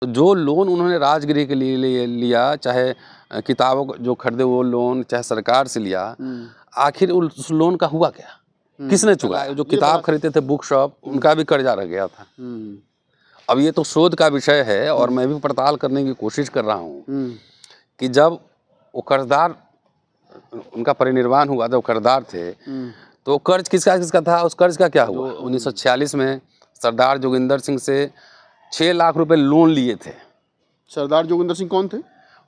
तो जो लोन उन्होंने राजगृह के लिए लिया, चाहे किताबों जो खरीदे वो लोन, चाहे सरकार से लिया, आखिर उस लोन का हुआ क्या? किसने चुकाया? जो किताब खरीदते थे बुक शॉप, उनका भी कर्जा रह गया था। अब ये तो शोध का विषय है और मैं भी पड़ताल करने की कोशिश कर रहा हूँ कि जब वो कर्जदार, उनका परिनिर्वाण हुआ, जब कर्जदार थे तो कर्ज किसका था? उस कर्ज का क्या हुआ? 1946 में सरदार जोगिंदर सिंह से 6 लाख रुपए लोन लिए थे। सरदार जोगिंदर सिंह कौन थे?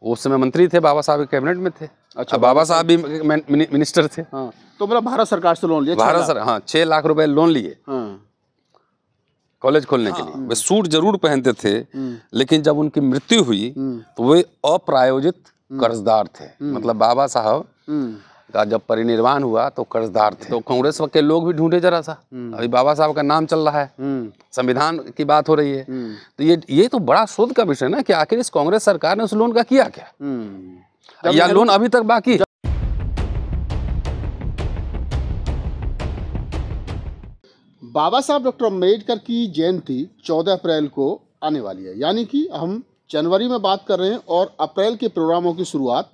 उस समय मंत्री थे, बाबा साहब के कैबिनेट में थे। अच्छा, बाबा साहब भी मिनिस्टर थे। हाँ, तो मतलब भारत सरकार से लोन लिया? भारत सरकार, हाँ, 6 लाख रुपए लोन लिए कॉलेज खोलने के लिए। वे सूट जरूर पहनते थे, लेकिन जब उनकी मृत्यु हुई तो वे अप्रायोजित कर्जदार थे। मतलब बाबा साहब का जब परिनिर्वाण हुआ तो कर्जदार थे। तो कांग्रेस के लोग भी ढूंढे जरा सा, अभी बाबा साहब का नाम चल रहा है, संविधान की बात हो रही है, तो ये तो बड़ा शोध का विषय ना कि आखिर इस कांग्रेस सरकार ने उस लोन का किया क्या, या लोन अभी तक बाकी है। बाबा साहब डॉक्टर अम्बेडकर की जयंती 14 अप्रैल को आने वाली है, यानी कि हम जनवरी में बात कर रहे हैं और अप्रैल के प्रोग्रामों की शुरुआत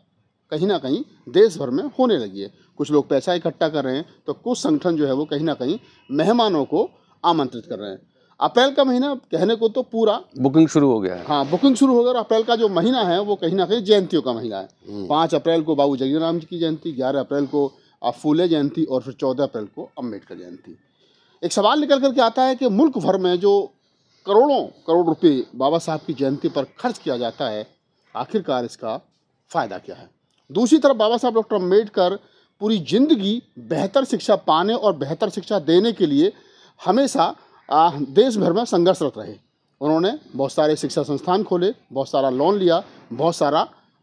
कहीं ना कहीं देश भर में होने लगी है। कुछ लोग पैसा इकट्ठा कर रहे हैं, तो कुछ संगठन जो है वो कहीं ना कहीं मेहमानों को आमंत्रित कर रहे हैं। अप्रैल का महीना कहने को तो पूरा बुकिंग शुरू हो गया है। हाँ, बुकिंग शुरू हो गया। और अप्रैल का जो महीना है वो कहीं ना कहीं जयंतियों का महीना है। 5 अप्रैल को बाबू जगजीवन जी की जयंती, 11 अप्रैल को फूले जयंती और फिर 14 अप्रैल को अम्बेडकर जयंती। एक सवाल निकल करके आता है कि मुल्क भर में जो करोड़ों करोड़ रुपए बाबा साहब की जयंती पर खर्च किया जाता है, आखिरकार इसका फ़ायदा क्या है? दूसरी तरफ बाबा साहब डॉक्टर अम्बेडकर पूरी जिंदगी बेहतर शिक्षा पाने और बेहतर शिक्षा देने के लिए हमेशा देश भर में संघर्षरत रहे। उन्होंने बहुत सारे शिक्षा संस्थान खोले, बहुत सारा लोन लिया, बहुत सारा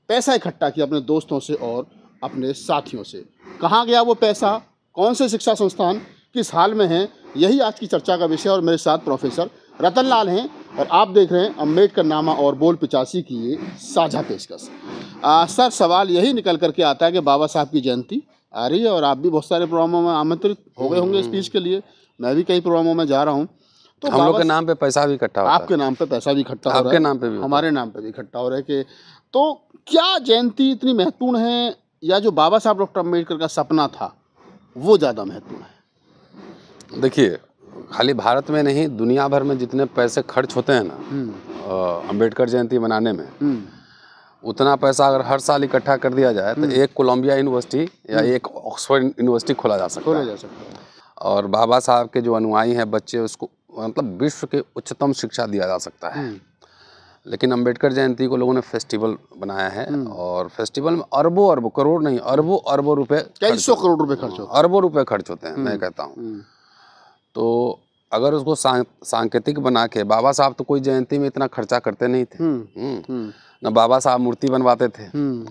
पैसा इकट्ठा किया अपने दोस्तों से और अपने साथियों से। कहाँ गया वो पैसा? कौन से शिक्षा संस्थान किस हाल में हैं? यही आज की चर्चा का विषय। और मेरे साथ प्रोफेसर रतन लाल हैं और आप देख रहे हैं अम्बेडकर नामा और बोल 85 की ये साझा पेशकश। सर, सवाल यही निकल करके आता है कि बाबा साहब की जयंती आ रही है और आप भी बहुत सारे प्रोग्रामों में आमंत्रित हो गए होंगे स्पीच के लिए। मैं भी कई प्रोग्रामों में जा रहा हूँ। तो हम लोग के नाम पे पैसा भी इकट्ठा होता है। आपके नाम पे पैसा भी इकट्ठा हो रहा है, आपके नाम पे भी, हमारे नाम पे भी इकट्ठा हो रहा है। कि तो क्या जयंती इतनी महत्वपूर्ण है या जो बाबा साहब डॉक्टर अम्बेडकर का सपना था वो ज़्यादा महत्वपूर्ण है? देखिए, खाली भारत में नहीं, दुनिया भर में जितने पैसे खर्च होते हैं ना अम्बेडकर जयंती मनाने में, उतना पैसा अगर हर साल इकट्ठा कर दिया जाए तो एक कोलंबिया यूनिवर्सिटी या एक ऑक्सफोर्ड यूनिवर्सिटी खोला जा सकता है। और बाबा साहब के जो अनुयायी हैं बच्चे, उसको मतलब विश्व के उच्चतम शिक्षा दिया जा सकता है। लेकिन अम्बेडकर जयंती को लोगों ने फेस्टिवल बनाया है और फेस्टिवल में अरबों करोड़ नहीं, अरबों रुपए, कई सौ करोड़ रुपए खर्च होते हैं। अरबों रुपए खर्च होते हैं, मैं कहता हूँ। तो अगर उसको सांकेतिक बना के, बाबा साहब तो कोई जयंती में इतना खर्चा करते नहीं थे। न बाबा साहब मूर्ति बनवाते थे।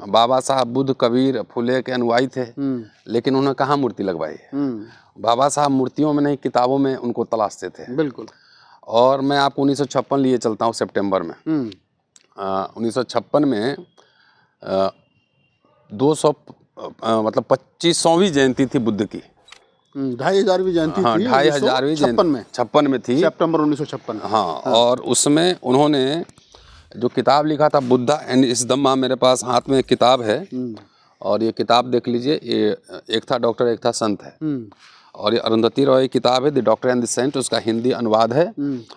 बाबा साहब बुद्ध, कबीर, फुले के अनुयायी थे, लेकिन उन्होंने कहाँ मूर्ति लगवाई है? बाबा साहब मूर्तियों में नहीं, किताबों में उनको तलाशते थे। बिल्कुल। और मैं आपको 1956 लिए चलता हूँ, सितंबर में 1956 में 200 मतलब 2500वीं जयंती थी बुद्ध की। 2500वीं जयंती थी। 2500वीं जयंती 56 में थी, सितंबर 1956। हाँ, और उसमें उन्होंने जो किताब लिखा था, बुद्धा एंड इस दम्मा, मेरे पास हाथ में एक किताब है और ये किताब देख लीजिए। ये एक था डॉक्टर, एक था संत है। और ये अरुंधति रॉय की किताब है, the doctor and the saint, उसका हिंदी अनुवाद है।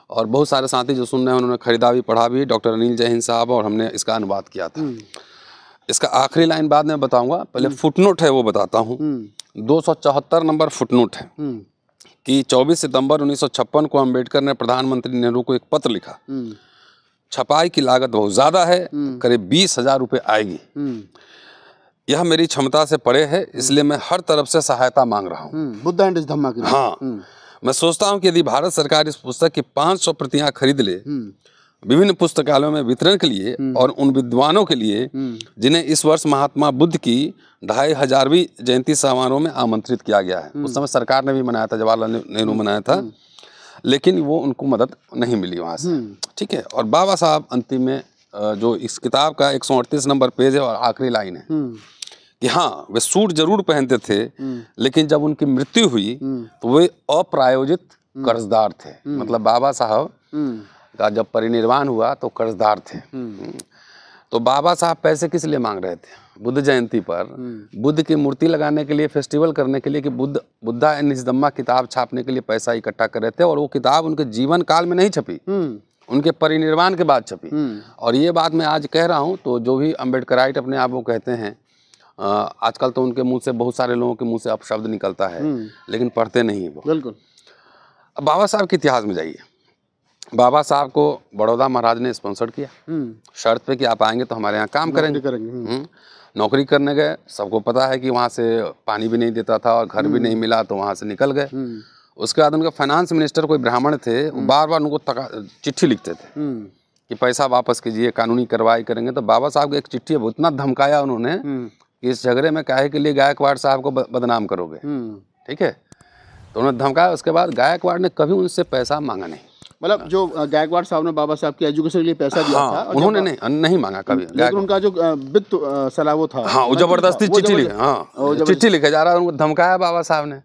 और बहुत सारे साथी जो सुन रहे हैं उन्होंने खरीदा भी, पढ़ा भी, डॉक्टर अनिल जय हिंद साहब, और हमने इसका अनुवाद किया था। इसका आखिरी लाइन बाद में बताऊंगा, पहले फुटनोट है वो बताता हूँ। 274 नंबर फुटनोट है कि 24 सितंबर 1956 को अम्बेडकर ने प्रधानमंत्री नेहरू को एक पत्र लिखा। छपाई की लागत बहुत ज़्यादा है, करीब 20,000 रुपये आएगी। यह मेरी क्षमता से परे है, इसलिए मैं हर तरफ से सहायता मांग रहा हूँ। बुद्ध एंड इस धम्मा की। हाँ, मैं सोचता हूँ कि यदि भारत सरकार इस पुस्तक की 500 प्रतियां खरीद ले, विभिन्न पुस्तकालयों में वितरण के लिए, और उन विद्वानों के लिए जिन्हें इस वर्ष महात्मा बुद्ध की 2500वीं जयंती समारोह में आमंत्रित किया गया है। उस समय सरकार ने भी मनाया था, जवाहरलाल नेहरू मनाया था, लेकिन वो उनको मदद नहीं मिली वहाँ से। ठीक है। और बाबा साहब अंतिम में जो इस किताब का 138 नंबर पेज है और आखिरी लाइन है कि हाँ, वे सूट जरूर पहनते थे, लेकिन जब उनकी मृत्यु हुई तो वे अप्रायोजित कर्जदार थे। मतलब बाबा साहब का जब परिनिर्वाण हुआ तो कर्जदार थे। तो बाबा साहब पैसे किस लिए मांग रहे थे? बुद्ध जयंती पर बुद्ध की मूर्ति लगाने के लिए, फेस्टिवल करने के लिए, कि बुद्धा एंड हिज धम्मा किताब छापने के लिए पैसा इकट्ठा कर रहे थे। और वो किताब उनके जीवन काल में नहीं छपी, उनके परिनिर्वाण के बाद छपी। और ये बात मैं आज कह रहा हूँ तो जो भी अम्बेडकराइट अपने आप को कहते हैं, आजकल तो उनके मुंह से, बहुत सारे लोगों के मुंह से अपशब्द निकलता है, लेकिन पढ़ते नहीं है वो। बिल्कुल। अब बाबा साहब के इतिहास में जाइए। बाबा साहब को बड़ौदा महाराज ने स्पॉन्सर किया, शर्त पे कि आप आएंगे तो हमारे यहाँ काम करेंगे। नौकरी करने गए, सबको पता है कि वहाँ से पानी भी नहीं देता था और घर भी नहीं मिला, तो वहाँ से निकल गए। उसके बाद उनके फाइनेंस मिनिस्टर कोई ब्राह्मण थे, बार बार उनको चिट्ठी लिखते थे कि पैसा वापस कीजिए, कानूनी कार्रवाई करेंगे। तो बाबा साहब को एक चिट्ठी इतना धमकाया उन्होंने कि इस झगड़े में काहे के लिए गायकवाड़ साहब को बदनाम करोगे, ठीक है। तो उन्होंने धमकाया। उसके बाद गायकवाड़ ने कभी उनसे पैसा मांगा नहीं। मतलब जो गायकवाड़ साहब ने बाबा साहब की एजुकेशन के लिए पैसा दिया था, उन्होंने नहीं मांगा कभी। लेकिन उनका जो वित्त सलाह वो था, हाँ, वो जबरदस्ती चिट्ठी लिखे, हाँ चिट्ठी लिखे जा रहा है, उनको धमकाया बाबा साहब ने।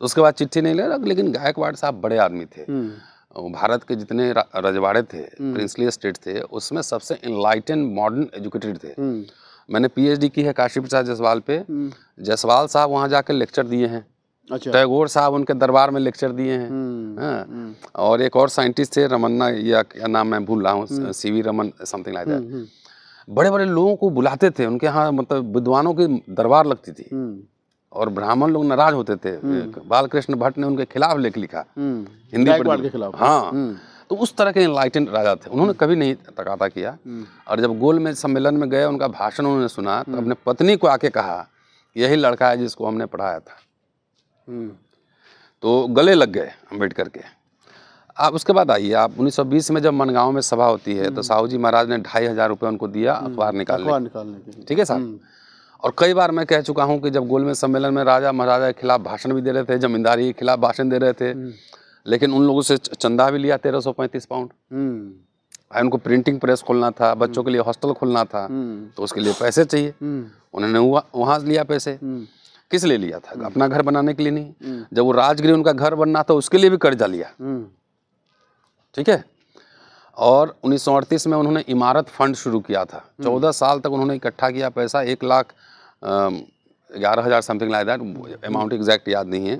उसके बाद चिट्ठी नहीं ले, लेकिन गायकवाड़ साहब बड़े आदमी थे। भारत के जितने रजवाड़े थे, प्रिंसली स्टेट थे, उसमें सबसे इनलाइटेन मॉडर्न एजुकेटेड थे। मैंने पीएचडी की है काशी प्रसाद जायसवाल पे। जायसवाल साहब वहाँ जाकर लेक्चर दिए हैं। अच्छा। टैगोर साहब उनके दरबार में लेक्चर दिए हैं। और एक और साइंटिस्ट थे, रमन्ना, या क्या नाम मैं भूल रहा हूँ, CV Raman, something like that. बड़े बड़े लोगों को बुलाते थे उनके यहाँ, मतलब विद्वानों की दरबार लगती थी और ब्राह्मण लोग नाराज होते थे। बालकृष्ण भट्ट ने उनके खिलाफ लेख लिखा, हिंदी के खिलाफ। हाँ, तो उस तरह के इनलाइटेंड राजा थे, उन्होंने कभी नहीं तकाता किया। और जब गोल में सम्मेलन में गए, उनका भाषण उन्होंने सुना, तो अपने पत्नी को आके कहा, यही लड़का है जिसको हमने पढ़ाया था। तो गले लग गए अम्बेडकर के। आप उसके बाद आइए, आप 1920 में जब मनगांव में सभा होती है, तो साहू जी महाराज ने 2500 रुपये उनको दिया अखबार निकालने के लिए, ठीक है साहब। और कई बार मैं कह चुका हूँ कि जब गोल में सम्मेलन में राजा महाराजा के खिलाफ भाषण भी दे रहे थे, जमींदारी के खिलाफ भाषण दे रहे थे, लेकिन उन लोगों से चंदा भी लिया 1335 पाउंड। उनको प्रिंटिंग प्रेस खोलना था, बच्चों के लिए हॉस्टल खोलना था, तो उसके लिए पैसे चाहिए। उन्होंने वहाँ लिया पैसे। किस लिए लिया था? अपना घर बनाने के लिए नहीं। जब वो राजगृह उनका घर बनना था, उसके लिए भी कर्जा लिया, ठीक है। और 1938 में उन्होंने इमारत फंड शुरू किया था। 14 साल तक उन्होंने इकट्ठा किया पैसा, 1,11,000 something like that, amount exact याद नहीं है,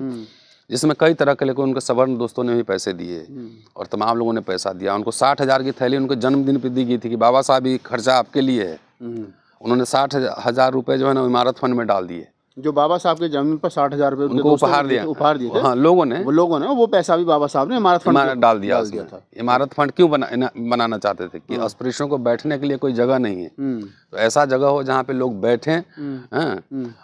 जिसमें कई तरह के लोगों, उनके सवर्ण दोस्तों ने भी पैसे दिए और तमाम लोगों ने पैसा दिया। उनको 60,000 की थैली उनके जन्मदिन पर दी गई थी कि बाबा साहब ये खर्चा आपके लिए है। उन्होंने 60,000 रुपये जो है ना इमारत फंड में डाल दिए। जो बाबा साहब के जन्मदिन पर 60,000 रुपये उनको उपहार दिए थे। हाँ, लोगों ने वो पैसा भी बाबा साहब ने इमारत फंड में डाल दिया था। इमारत फंड क्यों बनाना चाहते थे? कि अस्पृश्यों को बैठने के लिए कोई जगह नहीं है, तो ऐसा जगह हो जहाँ पे लोग बैठें,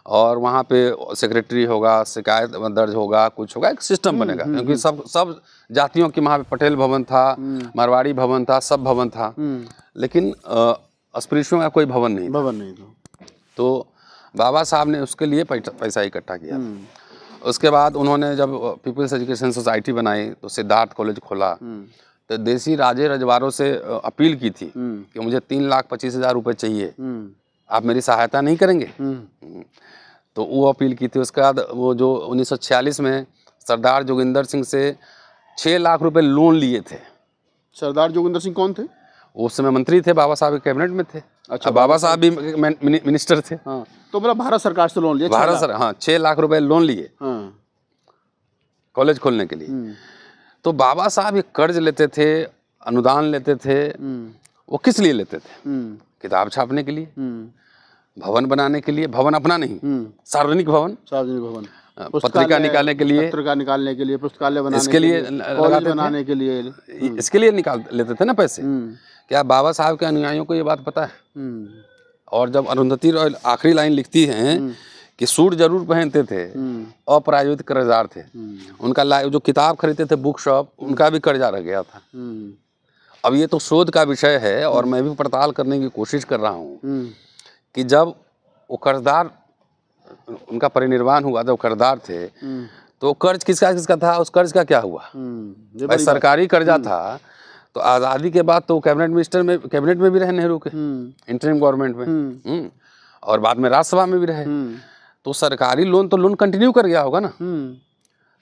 और वहाँ पे सेक्रेटरी होगा, शिकायत दर्ज होगा, कुछ होगा, एक सिस्टम बनेगा। क्योंकि सब जातियों की वहाँ पे पटेल भवन था, मारवाड़ी भवन था, सब भवन था, लेकिन अस्पृश्यों का कोई भवन नहीं था। तो बाबा साहब ने उसके लिए पैसा इकट्ठा किया। उसके बाद उन्होंने जब पीपल्स एजुकेशन सोसाइटी बनाई, तो सिद्धार्थ कॉलेज खोला, तो देसी राजे रजवाड़ों से अपील की थी कि मुझे 3,25,000 रुपये चाहिए, आप मेरी सहायता नहीं करेंगे? तो वो अपील की थी। उसके बाद वो जो 1946 में सरदार जोगिंदर सिंह से 6 लाख रुपए लोन लिए थे। सरदार जोगिंदर सिंह कौन थे? उस समय मंत्री थे, बाबा साहब के कैबिनेट में थे। अच्छा, बाबा साहब भी मिनिस्टर थे। हाँ, तो मतलब भारत सरकार से लोन लिया? भारत सरकार, हाँ, 6 लाख रुपए लोन लिए कॉलेज खोलने के लिए। तो बाबा साहब ये कर्ज लेते थे, अनुदान लेते थे, वो किस लिए लेते थे? किताब छापने के लिए, भवन बनाने के लिए, भवन अपना नहीं, सार्वजनिक भवन, पत्रिका निकालने के लिए, पुस्तकालय बनाने इसके लिए बनाने के लिए, इसके लिए निकाल लेते थे ना पैसे। क्या बाबा साहब के अनुयायियों को ये बात पता है? और जब अरुंधति रॉय आखिरी लाइन लिखती हैं कि सूट जरूर पहनते थे, अप्रायोजित कर्जदार थे, उनका जो किताब खरीदते थे बुक शॉप, उनका भी कर्जा रह गया था। अब ये तो शोध का विषय है और मैं भी पड़ताल करने की कोशिश कर रहा हूँ कि जब वो कर्जदार, उनका परिनिर्वाण हुआ, जब कर्जदार थे, तो कर्ज किसका था? उस कर्ज का क्या हुआ? भाई सरकारी कर्जा था, तो आज़ादी के बाद तो कैबिनेट में भी रहे नेहरू के, इंटरिम गवर्नमेंट में, और बाद में राज्यसभा में भी रहे। तो सरकारी लोन तो लोन कंटिन्यू कर गया होगा ना।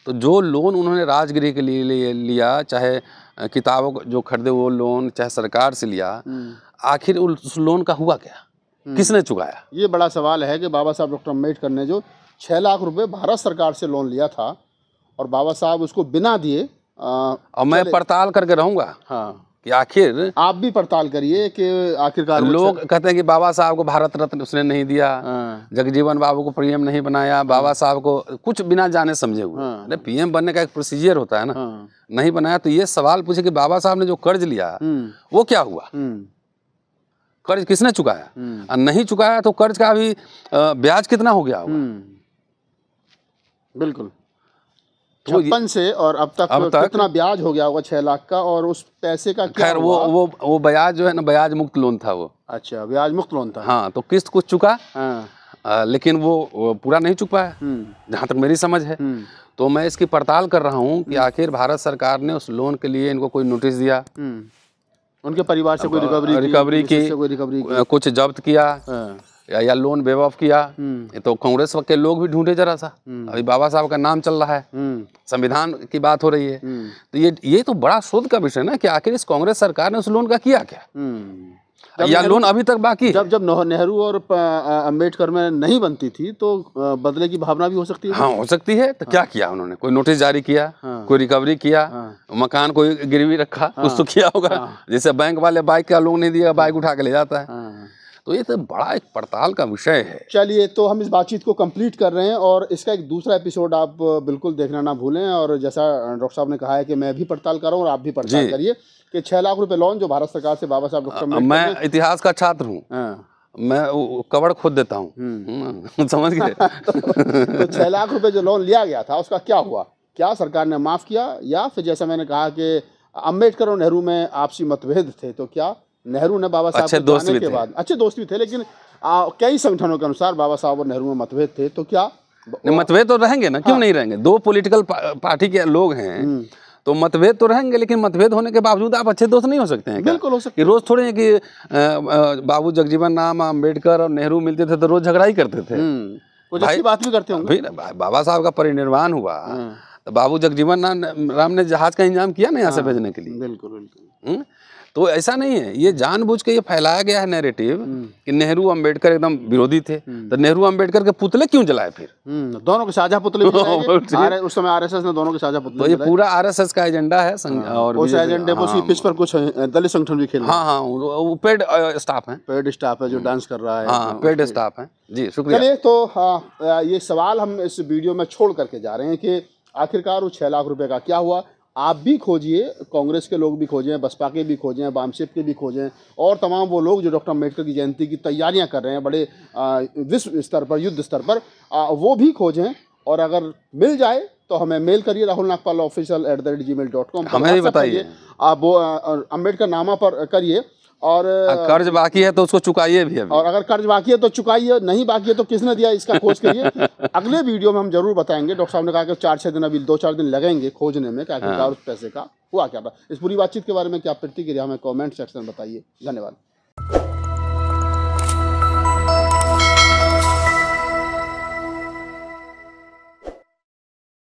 तो जो लोन उन्होंने राजगृह के लिए लिया, चाहे किताबों को जो खरीदे वो लोन, चाहे सरकार से लिया, आखिर उस लोन का हुआ क्या, किसने चुकाया? ये बड़ा सवाल है कि बाबा साहब डॉक्टर अम्बेडकर ने जो 6 लाख रुपए भारत सरकार से लोन लिया था और बाबा साहब उसको बिना दिए और मैं पड़ताल करके रहूंगा। हाँ, कि आखिर आप भी पड़ताल करिए कि आखिरकार लोग कहते हैं कि बाबा साहब को भारत रत्न उसने नहीं दिया, जगजीवन बाबू को पीएम नहीं बनाया, बाबा साहब को कुछ बिना जाने समझे हुए। अरे पीएम बनने का एक प्रोसीजर होता है ना, नहीं बनाया। तो ये सवाल पूछे कि बाबा साहब ने जो कर्ज लिया वो क्या हुआ, कर्ज किसने चुकाया? और नहीं चुकाया तो कर्ज का भी ब्याज कितना हो गया होगा? बिल्कुल 56 से और अब तक कितना ब्याज हो गया होगा 6 लाख का, और उस पैसे का क्या? खैर वो ब्याज जो है ना, ब्याज मुक्त लोन था वो। अच्छा, ब्याज मुक्त लोन था। हाँ, तो किस्त कुछ चुका, लेकिन वो पूरा नहीं चुक पाया जहाँ तक मेरी समझ है। तो मैं इसकी पड़ताल कर रहा हूँ कि आखिर भारत सरकार ने उस लोन के लिए इनको कोई नोटिस दिया, उनके परिवार से कोई रिकवरी की, कुछ जब्त किया या लोन वेव ऑफ किया। ये तो कांग्रेस के लोग भी ढूंढे जरा सा। अभी बाबा साहब का नाम चल रहा है, संविधान की बात हो रही है, तो ये तो बड़ा शोध का विषय ना कि आखिर इस कांग्रेस सरकार ने उस लोन का किया क्या, या लोन अभी तक बाकी? जब नेहरू और अम्बेडकर में नहीं बनती थी तो बदले की भावना भी हो सकती है। हाँ, हो सकती है। तो क्या किया उन्होंने? कोई नोटिस जारी किया, कोई रिकवरी किया, मकान कोई गिरवी रखा, कुछ तो किया होगा। जैसे बैंक वाले बाइक का लोन नहीं दिया, बाइक उठा के ले जाता है। तो ये तो बड़ा एक पड़ताल का विषय है। चलिए, तो हम इस बातचीत को कंप्लीट कर रहे हैं और इसका एक दूसरा एपिसोड आप बिल्कुल देखना ना भूलें। और जैसा डॉक्टर साहब ने कहा है कि मैं भी पड़ताल कर रहा हूँ और आप भी पड़ताल करिए कि 6 लाख रुपए लोन जो भारत सरकार से बाबा साहब डॉक्टर, मैं इतिहास का छात्र हूँ, मैं कवर खोद देता हूँ, समझ गए? तो 6 लाख रुपए जो लोन लिया गया था उसका क्या हुआ? क्या सरकार ने माफ़ किया, या फिर जैसा मैंने कहा कि अम्बेडकर और नेहरू में आपसी मतभेद थे, तो क्या नेहरू ने बाबा साहब के जाने के बाद, अच्छे दोस्त भी थे, लेकिन कई संगठनों के अनुसार बाबा साहब और नेहरू में मतभेद थे, तो क्या मतभेद तो रहेंगे ना? क्यों नहीं रहेंगे? दो पॉलिटिकल पार्टी के लोग हैं तो मतभेद तो रहेंगे, लेकिन मतभेद होने के बावजूद आप अच्छे दोस्त नहीं हो सकते हैं? बिल्कुल हो सकते हैं। रोज थोड़े हैं कि बाबू जगजीवन राम, अम्बेडकर और नेहरू मिलते थे तो रोज झगड़ा ही करते थे। कुछ अच्छी बात भी करते होंगे। बाबा साहब का परिनिर्वाण हुआ तो बाबू जगजीवन राम ने जहाज का इंतजाम किया ना यहाँ से भेजने के लिए। बिल्कुल बिल्कुल। तो ऐसा नहीं है, ये जानबूझ के ये फैलाया गया है नैरेटिव कि नेहरू अम्बेडकर एकदम विरोधी थे। तो नेहरू अम्बेडकर के पुतले क्यों जलाए फिर? दोनों के साझा पुतले उस समय आरएसएस ने दोनों के साझा पुतले। तो ये पूरा आरएसएस का एजेंडा है और उस एजेंडे पर कुछ दलित संगठन भी खेल रहे हैं। हाँ, वो पेड स्टाफ है, जो डांस कर रहा है। हाँ, पेड स्टाफ है जी। शुक्रिया। चलिए, तो ये सवाल हम इस वीडियो में छोड़ करके जा रहे हैं कि आखिरकार वो 6 लाख रुपए का क्या हुआ। आप भी खोजिए, कांग्रेस के लोग भी खोजें, बसपा के भी खोजें, वामसिप के भी खोजें, और तमाम वो लोग जो डॉक्टर अम्बेडकर की जयंती की तैयारियां कर रहे हैं बड़े विश्व स्तर पर, युद्ध स्तर पर, वो भी खोजें। और अगर मिल जाए तो हमें मेल करिए rahulnagpal@gmail.com। हमें भी बताइए, आप वो अम्बेडकर नामा पर करिए। और कर्ज बाकी है तो उसको चुकाइए भी अभी। और अगर कर्ज बाकी है तो चुकाइए, नहीं बाकी है तो किसने दिया इसका खोज करिए। अगले वीडियो में हम जरूर बताएंगे। डॉक्टर साहब ने कहा कि 4-6 दिन, अभी 2-4 दिन लगेंगे खोजने में कि आखिरकार उस पैसे का हुआ क्या था। इस पूरी बातचीत के बारे में क्या प्रतिक्रिया हमें कमेंट सेक्शन में बताइए। धन्यवाद।